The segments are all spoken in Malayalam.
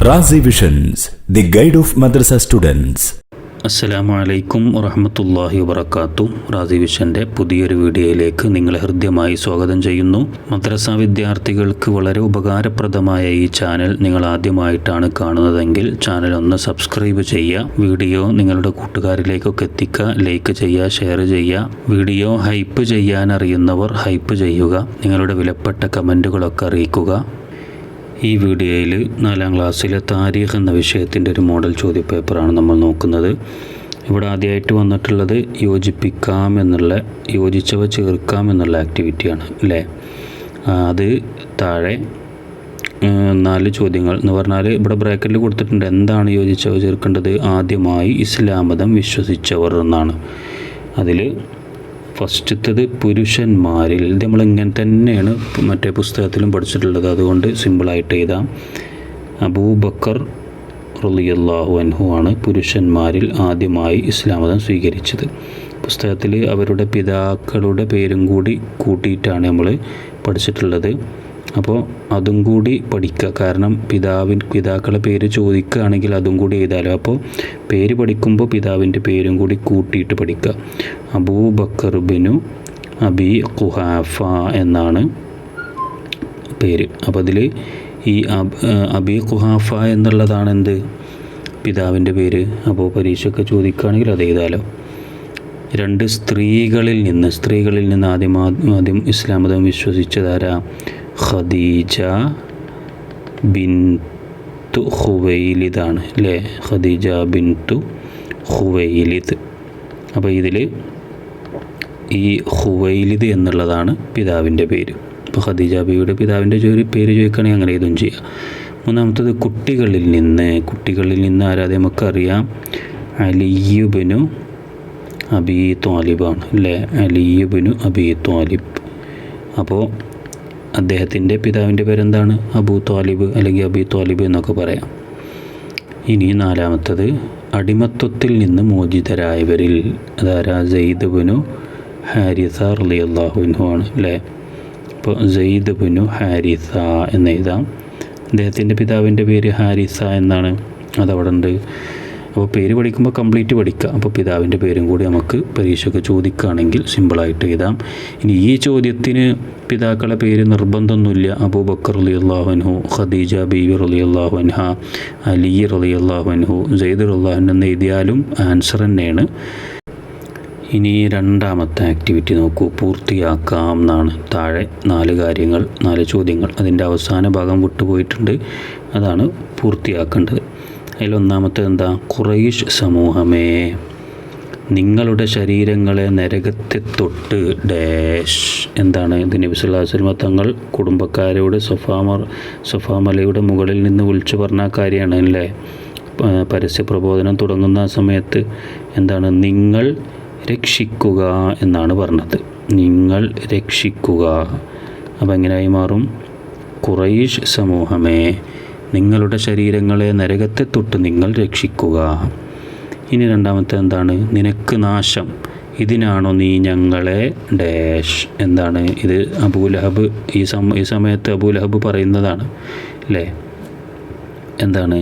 Razi visions, the guide of madrasa students. അസ്സലാമു അലൈക്കും വറഹ്മത്തുള്ളാഹി വബറകാതുഹു. റാസി വിഷൻ്റെ പുതിയൊരു വീഡിയോയിലേക്ക് നിങ്ങളെ ഹൃദ്യമായി സ്വാഗതം ചെയ്യുന്നു. മദ്രസ വിദ്യാർത്ഥികൾക്ക് വളരെ ഉപകാരപ്രദമായ ഈ ചാനൽ നിങ്ങൾ ആദ്യമായിട്ടാണ് കാണുന്നതെങ്കിൽ ചാനൽ ഒന്ന് സബ്സ്ക്രൈബ് ചെയ്യുക. വീഡിയോ നിങ്ങളുടെ കൂട്ടുകാരിലേക്കൊക്കെ എത്തിക്കുക. ലൈക്ക് ചെയ്യുക, ഷെയർ ചെയ്യുക. വീഡിയോ ഹൈപ്പ് ചെയ്യാൻ അറിയുന്നവർ ഹൈപ്പ് ചെയ്യുക. നിങ്ങളുടെ വിലപ്പെട്ട കമൻറ്റുകളൊക്കെ അറിയിക്കുക. ഈ വീഡിയോയിൽ 4ാം ക്ലാസ്സിലെ താരീഖ് എന്ന വിഷയത്തിൻ്റെ ഒരു മോഡൽ ചോദ്യപേപ്പറാണ് നമ്മൾ നോക്കുന്നത്. ഇവിടെ ആദ്യമായിട്ട് വന്നിട്ടുള്ളത് യോജിപ്പിക്കാം എന്നുള്ള, യോജിച്ചവ ചേർക്കാം എന്നുള്ള ആക്ടിവിറ്റിയാണ് അല്ലേ. അത് താഴെ 4 ചോദ്യങ്ങൾ എന്ന് പറഞ്ഞാൽ ഇവിടെ ബ്രാക്കറ്റിൽ കൊടുത്തിട്ടുണ്ട് എന്താണ് യോജിച്ചവ ചേർക്കേണ്ടത്. ആദ്യമായി ഇസ്ലാം മതം വിശ്വസിച്ചവർ എന്നാണ്. അതിൽ ഫസ്റ്റത്തത് പുരുഷന്മാരിൽ, ഇത് നമ്മളിങ്ങനെ തന്നെയാണ് മറ്റേ പുസ്തകത്തിലും പഠിച്ചിട്ടുള്ളത്, അതുകൊണ്ട് സിമ്പിളായിട്ട് എഴുതാം. അബൂബക്കർ റളിയല്ലാഹു അൻഹു ആണ് പുരുഷന്മാരിൽ ആദ്യമായി ഇസ്ലാം മതം സ്വീകരിച്ചത്. പുസ്തകത്തിൽ അവരുടെ പിതാക്കളുടെ പേരും കൂടി കൂട്ടിയിട്ടാണ് നമ്മൾ പഠിച്ചിട്ടുള്ളത്. അപ്പോൾ അതും കൂടി പഠിക്കുക. കാരണം പിതാക്കളുടെ പേര് ചോദിക്കുകയാണെങ്കിൽ അതും കൂടി എഴുതാലോ. അപ്പോൾ പേര് പഠിക്കുമ്പോൾ പിതാവിൻ്റെ പേരും കൂടി കൂട്ടിയിട്ട് പഠിക്കുക. അബൂബക്കർ ബിനു അബി ഖുഹാഫ എന്നാണ് പേര്. അപ്പോൾ അതിൽ ഈ അബി ഖുഹാഫ എന്നുള്ളതാണ് എന്ത്, പിതാവിൻ്റെ പേര്. അപ്പോൾ പരീക്ഷയൊക്കെ ചോദിക്കുകയാണെങ്കിൽ അത് എഴുതാലോ. 2 സ്ത്രീകളിൽ നിന്ന് ആദ്യം ഇസ്ലാം മതം വിശ്വസിച്ചതാരാ? ഖദീജ ബിൻതു ഖുവൈലിദ് ആണ് അല്ലേ. ഖദീജ ബിൻതു ഖുവൈലിദ്. അപ്പോൾ ഇതിൽ ഈ ഖുവൈലിദ് എന്നുള്ളതാണ് പിതാവിൻ്റെ പേര്. അപ്പോൾ ഖദീജ ബിയുടെ പിതാവിൻ്റെ പേര് ചോദിക്കുകയാണെങ്കിൽ അങ്ങനെ ഇതും ചെയ്യാം. 3ാമത്തത് കുട്ടികളിൽ നിന്ന് ആരാധന നമുക്കറിയാം. അലിയുബ്നു അബി ത്വാലിബാണ് അല്ലേ. അലിയുബ്നു അബി ത്വാലിബ്. അപ്പോൾ അദ്ദേഹത്തിൻ്റെ പിതാവിൻ്റെ പേരെന്താണ്? അബൂ ത്വാലിബ് അല്ലെങ്കിൽ അബി ത്വാലിബ് എന്നൊക്കെ പറയാം. ഇനി 4ാമത്തത് അടിമത്വത്തിൽ നിന്ന് മോചിതരായവരിൽ, അതാരാ? സെയ്ദ് ബിനു ഹാരിസ റളിയല്ലാഹു അൻഹു ആണ് അല്ലേ. അപ്പോൾ സെയ്ദ് ബിനു ഹാരിസ എന്ന് എഴുതാം. അദ്ദേഹത്തിൻ്റെ പിതാവിൻ്റെ പേര് ഹാരിസ എന്നാണ്, അതവിടെ ഉണ്ട്. അപ്പോൾ പേര് പഠിക്കുമ്പോൾ കംപ്ലീറ്റ് പഠിക്കുക. അപ്പോൾ പിതാവിൻ്റെ പേരും കൂടി നമുക്ക് പരീക്ഷയ്ക്ക് ചോദിക്കുകയാണെങ്കിൽ സിമ്പിളായിട്ട് എഴുതാം. ഇനി ഈ ചോദ്യത്തിന് പിതാക്കളെ പേര് നിർബന്ധമൊന്നുമില്ല. അബൂബക്കർ റളിയല്ലാഹു അൻഹു, ഖദീജ ബീവി റളിയല്ലാഹു അൻഹ, അലി റളിയല്ലാഹു അൻഹു, സെയ്ദ് റളിയല്ലാഹു അൻഹു എന്ന് എഴുതിയാലും ആൻസർ തന്നെയാണ്. ഇനി 2ാമത്തെ ആക്ടിവിറ്റി നോക്കൂ. പൂർത്തിയാക്കാം എന്നാണ്. താഴെ 4 കാര്യങ്ങൾ, 4 ചോദ്യങ്ങൾ. അതിൻ്റെ അവസാന ഭാഗം വിട്ടുപോയിട്ടുണ്ട്, അതാണ് പൂർത്തിയാക്കേണ്ടത്. അതിൽ 1ാമത്തെ എന്താ? ഖുറൈശ് സമൂഹമേ, നിങ്ങളുടെ ശരീരങ്ങളെ നരകത്തെ തൊട്ട് ഡാഷ്. എന്താണ് ഇത്? നബി സല്ലല്ലാഹു അലൈഹി വസല്ലം തങ്ങൾ കുടുംബക്കാരോട് സഫാ മലയുടെ മുകളിൽ നിന്ന് വിളിച്ചു പറഞ്ഞ കാര്യമാണ് അല്ലേ. പരസ്യ പ്രബോധനം തുടങ്ങുന്ന സമയത്ത് എന്താണ്? നിങ്ങൾ രക്ഷിക്കുക എന്നാണ് പറഞ്ഞത്. നിങ്ങൾ രക്ഷിക്കുക. അപ്പോൾ എങ്ങനെയായി മാറും? ഖുറൈശ് സമൂഹമേ, നിങ്ങളുടെ ശരീരങ്ങളെ നരകത്തെ തൊട്ട് നിങ്ങൾ രക്ഷിക്കുക. ഇനി 2ാമത്തെ എന്താണ്? നിനക്ക് നാശം, ഇതിനാണോ നീ ഞങ്ങളെ ഡാഷ്. എന്താണ് ഇത്? അബൂലഹബ് ഈ സമയത്ത് അബൂലഹബ് പറയുന്നതാണ് അല്ലേ. എന്താണ്?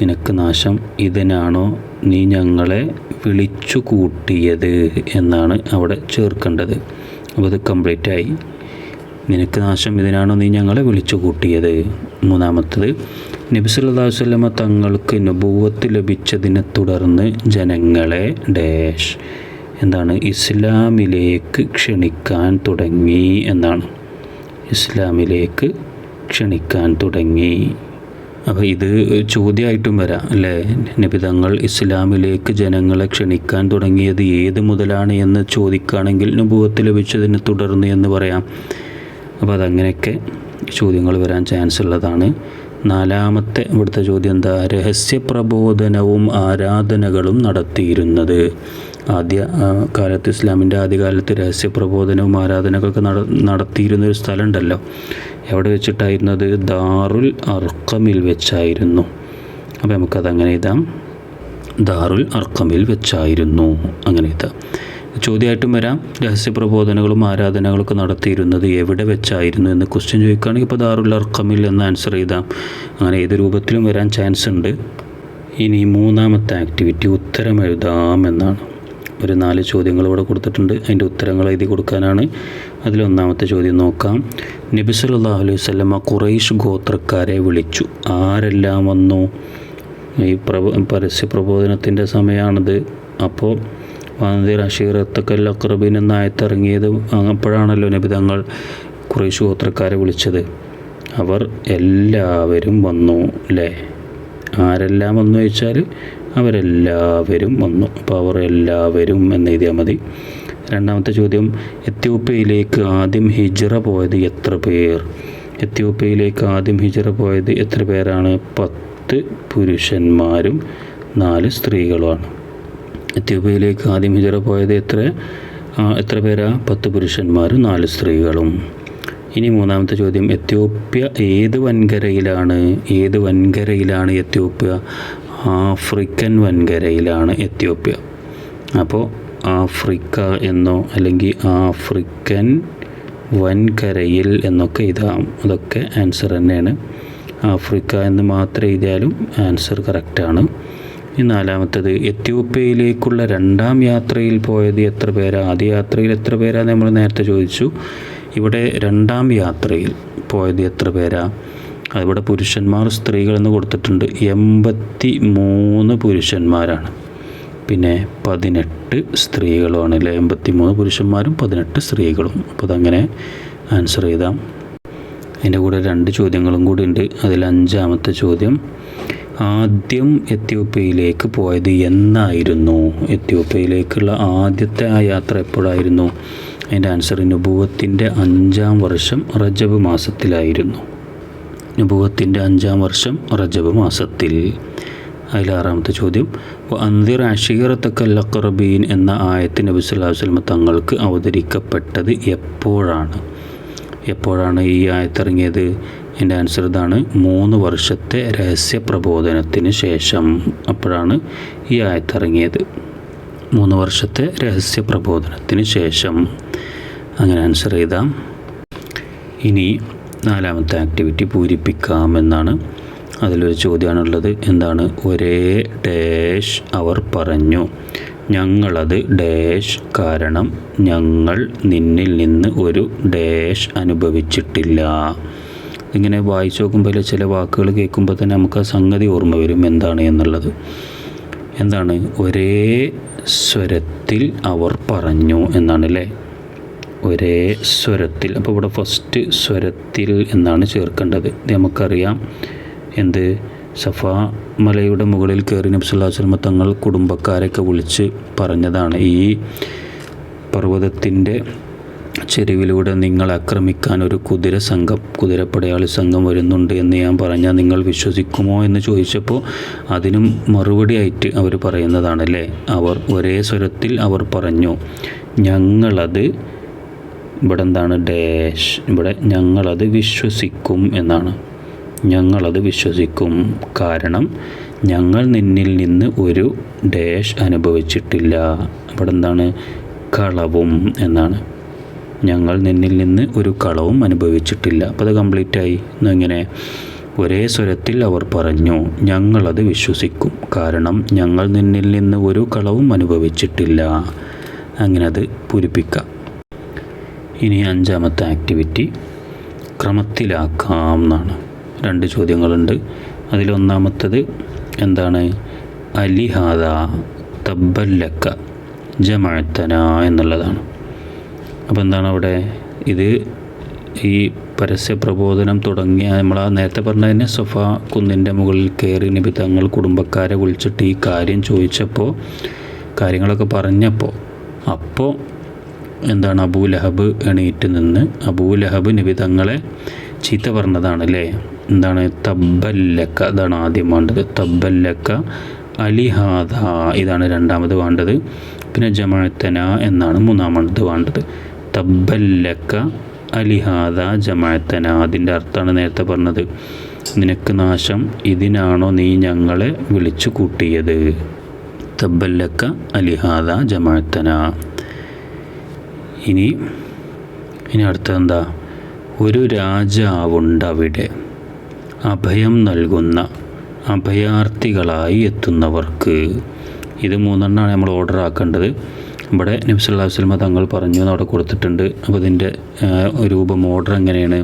നിനക്ക് നാശം, ഇതിനാണോ നീ ഞങ്ങളെ വിളിച്ചു കൂട്ടിയത് എന്നാണ് അവിടെ ചേർക്കേണ്ടത്. അപ്പോൾ അത് കംപ്ലീറ്റ് ആയി. നിനക്ക് നാശം, ഇതിനാണോ നീ ഞങ്ങളെ വിളിച്ചു കൂട്ടിയത്. 3ാമത്തത് നബി സല്ലല്ലാഹു അലൈഹി വസല്ലം തങ്ങൾക്ക് നബുവത്ത് ലഭിച്ചതിനെ തുടർന്ന് ജനങ്ങളെ ഡാഷ്. എന്താണ്? ഇസ്ലാമിലേക്ക് ക്ഷണിക്കാൻ തുടങ്ങി എന്നാണ്. ഇസ്ലാമിലേക്ക് ക്ഷണിക്കാൻ തുടങ്ങി. അപ്പോൾ ഇത് ചോദ്യമായിട്ടും വരാം അല്ലേ. നബി തങ്ങൾ ഇസ്ലാമിലേക്ക് ജനങ്ങളെ ക്ഷണിക്കാൻ തുടങ്ങിയത് ഏത് മുതലാണ് എന്ന് ചോദിക്കുകയാണെങ്കിൽ നബുവത്ത് ലഭിച്ചതിനെ തുടർന്ന് എന്ന് പറയാം. അപ്പോൾ അതങ്ങനെയൊക്കെ ചോദ്യങ്ങൾ വരാൻ ചാൻസ് ഉള്ളതാണ്. 4ാമത്തെ ഇവിടുത്തെ ചോദ്യം എന്താ? രഹസ്യ പ്രബോധനവും ആരാധനകളും നടത്തിയിരുന്നത്. ഇസ്ലാമിൻ്റെ ആദ്യകാലത്ത് രഹസ്യ പ്രബോധനവും ആരാധനകളൊക്കെ നടത്തിയിരുന്നൊരു സ്ഥലം ഉണ്ടല്ലോ. എവിടെ വെച്ചിട്ടായിരുന്നത്? ദാറുൽ അർഖമിൽ വെച്ചായിരുന്നു. അപ്പോൾ നമുക്കതങ്ങനെ എഴുതാം. ദാറുൽ അർഖമിൽ വെച്ചായിരുന്നു അങ്ങനെ എഴുതാം. ചോദ്യമായിട്ടും വരാം. രഹസ്യപ്രബോധനങ്ങളും ആരാധനകളൊക്കെ നടത്തിയിരുന്നത് എവിടെ വെച്ചായിരുന്നു എന്ന് ക്വസ്റ്റ്യൻ ചോദിക്കുകയാണെങ്കിൽ ഇപ്പോൾ ദാറുൽ അർഖമിൽ എന്ന് ആൻസർ ചെയ്താം. അങ്ങനെ ഏത് രൂപത്തിലും വരാൻ ചാൻസ് ഉണ്ട്. ഇനി മൂന്നാമത്തെ ആക്ടിവിറ്റി ഉത്തരം എഴുതാം എന്നാണ്. ഒരു 4 ചോദ്യങ്ങൾ ഇവിടെ കൊടുത്തിട്ടുണ്ട്. അതിൻ്റെ ഉത്തരങ്ങൾ എഴുതി കൊടുക്കാനാണ്. അതിലൊന്നാമത്തെ ചോദ്യം നോക്കാം. നബി സല്ലല്ലാഹു അലൈഹി വസല്ലമ ഖുറൈശ് ഗോത്രക്കാരെ വിളിച്ചു. ആരെല്ലാം വന്നു? ഈ പരസ്യ പ്രബോധനത്തിൻ്റെ സമയമാണിത്. അപ്പോൾ വാന്തിർ അഷീറത്തക്കൽ അക്രബീൻ എന്ന ആയത്തിറങ്ങിയത് അപ്പോഴാണല്ലോ നബി തങ്ങൾ ഖുറൈശ് ഗോത്രക്കാരെ വിളിച്ചത്. അവർ എല്ലാവരും വന്നു അല്ലേ? ആരെല്ലാം വന്നു ചോദിച്ചാൽ അവരെല്ലാവരും വന്നു. അപ്പോൾ അവർ എല്ലാവരും എന്നെഴുതിയാൽ മതി. രണ്ടാമത്തെ ചോദ്യം, എത്യോപ്യയിലേക്ക് ആദ്യം ഹിജ്റ പോയത് എത്ര പേർ? എത്യോപ്യയിലേക്ക് ആദ്യം ഹിജ്റ പോയത് എത്ര പേരാണ്? 10 പുരുഷന്മാരും 4 സ്ത്രീകളുമാണ്. എത്യോപ്യയിലേക്ക് ആദ്യം ഹിജ്റ പോയത് എത്ര പേരാ? 10 പുരുഷന്മാരും 4 സ്ത്രീകളും. ഇനി മൂന്നാമത്തെ ചോദ്യം, എത്യോപ്യ ഏത് വൻകരയിലാണ്? ഏത് വൻകരയിലാണ് എത്യോപ്യ? ആഫ്രിക്കൻ വൻകരയിലാണ് എത്യോപ്യ. അപ്പോൾ ആഫ്രിക്ക എന്നോ അല്ലെങ്കിൽ ആഫ്രിക്കൻ വൻകരയിൽ എന്നൊക്കെ എഴുതാം. അതൊക്കെ ആൻസർ തന്നെയാണ്. ആഫ്രിക്ക എന്ന് മാത്രം എഴുതിയാലും ആൻസർ കറക്റ്റാണ്. ഈ നാലാമത്തത്, എത്യോപ്യയിലേക്കുള്ള 2ാം യാത്രയിൽ പോയത് എത്ര പേരാ? ആദ്യ യാത്രയിൽ എത്ര പേരാ നമ്മൾ നേരത്തെ ചോദിച്ചു. ഇവിടെ 2ാം യാത്രയിൽ പോയത് എത്ര പേരാ? അതിവിടെ പുരുഷന്മാർ സ്ത്രീകൾ എന്ന് കൊടുത്തിട്ടുണ്ട്. 83 പുരുഷന്മാരാണ്, പിന്നെ 18 സ്ത്രീകളുമാണ് അല്ലേ? 83 പുരുഷന്മാരും 18 സ്ത്രീകളും. അപ്പോൾ അതങ്ങനെ ആൻസർ ചെയ്താം. അതിൻ്റെ കൂടെ 2 ചോദ്യങ്ങളും കൂടി ഉണ്ട്. അതിൽ 5ാമത്തെ ചോദ്യം, ആദ്യം എത്യോപ്യയിലേക്ക് പോയത് എന്നായിരുന്നു? എത്യോപ്യയിലേക്കുള്ള ആദ്യത്തെ ആ യാത്ര എപ്പോഴായിരുന്നു? അതിൻ്റെ ആൻസർ നുബുവത്തിൻ്റെ 5ാം വർഷം റജബ് മാസത്തിലായിരുന്നു. നുബുവത്തിൻ്റെ 5ാം വർഷം റജബ് മാസത്തിൽ. അതിൽ 6ാമത്തെ ചോദ്യം, അൻദിർ അഷീറത്തക്കൽ അഖ്റബീൻ എന്ന ആയത്ത് നബി സല്ലല്ലാഹു അലൈഹി വസല്ലം തങ്ങൾക്ക് അവതരിക്കപ്പെട്ടത് എപ്പോഴാണ്? എപ്പോഴാണ് ഈ ആയത്തിറങ്ങിയത്? എൻ്റെ ആൻസർ ഇതാണ്, 3 വർഷത്തെ രഹസ്യ പ്രബോധനത്തിന് ശേഷം. അപ്പോഴാണ് ഈ ആയത്തിറങ്ങിയത്. 3 വർഷത്തെ രഹസ്യ പ്രബോധനത്തിന് ശേഷം. അങ്ങനെ ആൻസർ ചെയ്താം. ഇനി 4ാമത്തെ ആക്ടിവിറ്റി പൂരിപ്പിക്കാം എന്നാണ്. അതിലൊരു ചോദ്യമാണുള്ളത്. എന്താണ്? ഒരേ ഡാഷ് അവർ പറഞ്ഞു. ഞങ്ങളത് ഡാഷ് കാരണം ഞങ്ങൾ നിന്നിൽ നിന്ന് ഒരു ഡാഷ് അനുഭവിച്ചിട്ടില്ല. ഇങ്ങനെ വായിച്ചു നോക്കുമ്പോൾ ചില വാക്കുകൾ കേൾക്കുമ്പോൾ തന്നെ നമുക്ക് ആ സംഗതി ഓർമ്മ വരും എന്താണ് എന്നുള്ളത്. എന്താണ്? ഒരേ സ്വരത്തിൽ അവർ പറഞ്ഞു എന്നാണ് അല്ലേ? ഒരേ സ്വരത്തിൽ. അപ്പോൾ ഇവിടെ ഫസ്റ്റ് സ്വരത്തിൽ എന്നാണ് ചേർക്കേണ്ടത്. ഇത് നമുക്കറിയാം. എന്ത്? സഫാ മലയുടെ മുകളിൽ കയറി നബി സല്ലല്ലാഹു അലൈഹി വസല്ലം തങ്ങൾ കുടുംബക്കാരൊക്കെ വിളിച്ച് പറഞ്ഞതാണ്, ഈ പർവ്വതത്തിൻ്റെ ചെരുവിലൂടെ നിങ്ങൾ ആക്രമിക്കാൻ ഒരു കുതിരപ്പടയാളി സംഘം വരുന്നുണ്ട് എന്ന് ഞാൻ പറഞ്ഞാൽ നിങ്ങൾ വിശ്വസിക്കുമോ എന്ന് ചോദിച്ചപ്പോൾ അതിനും മറുപടിയായിട്ട് അവർ പറയുന്നതാണല്ലേ. അവർ ഒരേ സ്വരത്തിൽ അവർ പറഞ്ഞു, ഞങ്ങളത്, ഇവിടെ എന്താണ്? ഡാഷ്. ഇവിടെ ഞങ്ങളത് വിശ്വസിക്കും എന്നാണ്. ഞങ്ങളത് വിശ്വസിക്കും കാരണം ഞങ്ങൾ നിന്നിൽ നിന്ന് ഒരു ഡാഷ് അനുഭവിച്ചിട്ടില്ല. ഇവിടെ എന്താണ്? കളവും എന്നാണ്. ഞങ്ങൾ നിന്നിൽ നിന്ന് ഒരു കളവും അനുഭവിച്ചിട്ടില്ല. അപ്പോൾ അത് കംപ്ലീറ്റായി. ഇങ്ങനെ ഒരേ സ്വരത്തിൽ അവർ പറഞ്ഞു, ഞങ്ങളത് വിശ്വസിക്കും കാരണം ഞങ്ങൾ നിന്നിൽ നിന്ന് ഒരു കളവും അനുഭവിച്ചിട്ടില്ല. അങ്ങനെ അത് പൂരിപ്പിക്കാം. ഇനി 5ാമത്തെ ആക്ടിവിറ്റി ക്രമത്തിലാക്കാം എന്നാണ്. 2 ചോദ്യങ്ങളുണ്ട്. അതിലൊന്നാമത്തത് എന്താണ്? അലിഹാദ തബ്ബല്ലക്ക ജമഅത്തന എന്നുള്ളതാണ്. അപ്പോൾ എന്താണ് അവിടെ? ഇത് ഈ പരസ്യ പ്രബോധനം തുടങ്ങിയ നമ്മൾ നേരത്തെ പറഞ്ഞതിനെ സഫാ കുന്നിൻ്റെ മുകളിൽ കയറി നബി തങ്ങൾ കുടുംബക്കാരെ വിളിച്ചിട്ട് ഈ കാര്യം ചോദിച്ചപ്പോൾ, കാര്യങ്ങളൊക്കെ പറഞ്ഞപ്പോൾ, അപ്പോൾ എന്താണ്? അബൂലഹബ് എണീറ്റ് നിന്ന് അബൂലഹബ് നബി തങ്ങളെ ചീത്ത പറഞ്ഞതാണ് അല്ലേ? എന്താണ്? തബ്ബല്ലക്ക. അതാണ് ആദ്യം വേണ്ടത്. തബ്ബല്ലക്ക അലിഹാദ ഇതാണ് 2ാമത് വേണ്ടത്. പിന്നെ ജമഅത്തന എന്നാണ് 3ാമത് വേണ്ടത്. തബ്ബല്ലക്ക അലിഹാദ ജമഅത്തന. അതിൻ്റെ അർത്ഥമാണ് നേരത്തെ പറഞ്ഞത്. നിനക്ക് നാശം, ഇതിനാണോ നീ ഞങ്ങളെ വിളിച്ചു കൂട്ടിയത്? തബ്ബല്ലക്ക അലിഹാദ ജമഅത്തന. ഇനി അടുത്തെന്താ? ഒരു രാജാവുണ്ടവിടെ, അഭയം നൽകുന്ന അഭയാർത്ഥികളായി എത്തുന്നവർക്ക്. ഇത് 3 നമ്മൾ ഓർഡർ ആക്കേണ്ടത്. ഇവിടെ നബി സല്ലല്ലാഹു അലൈഹി വസല്ലം തങ്ങൾ പറഞ്ഞു എന്ന് അവിടെ കൊടുത്തിട്ടുണ്ട്. അപ്പോൾ ഇതിൻ്റെ രൂപം ഓർഡർ എങ്ങനെയാണ്?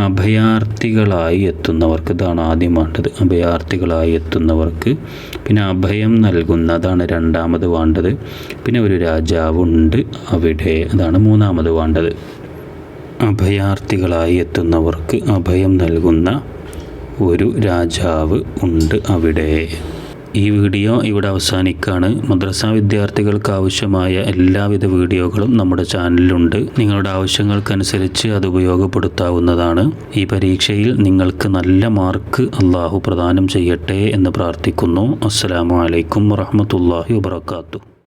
അഭയാർത്ഥികളായി എത്തുന്നവർക്ക്, ഇതാണ് ആദ്യം വേണ്ടത്. അഭയാർത്ഥികളായി എത്തുന്നവർക്ക്. പിന്നെ അഭയം നൽകുന്നതാണ് രണ്ടാമത് വേണ്ടത്. പിന്നെ ഒരു രാജാവുണ്ട് അവിടെ, അതാണ് മൂന്നാമത് വേണ്ടത്. അഭയാർത്ഥികളായി എത്തുന്നവർക്ക് അഭയം നൽകുന്ന ഒരു രാജാവ് ഉണ്ട് അവിടെ. ഈ വീഡിയോ ഇവിടെ അവസാനിക്കുകയാണ്. മദ്രസ വിദ്യാർത്ഥികൾക്ക് ആവശ്യമായ എല്ലാവിധ വീഡിയോകളും നമ്മുടെ ചാനലിലുണ്ട്. നിങ്ങളുടെ ആവശ്യങ്ങൾക്കനുസരിച്ച് അത് ഉപയോഗപ്പെടുത്താവുന്നതാണ്. ഈ പരീക്ഷയിൽ നിങ്ങൾക്ക് നല്ല മാർക്ക് അള്ളാഹു പ്രദാനം ചെയ്യട്ടെ എന്ന് പ്രാർത്ഥിക്കുന്നു. അസ്സലാമു അലൈക്കും വറഹ്മത്തുള്ളാഹി വബറകാതുഹു.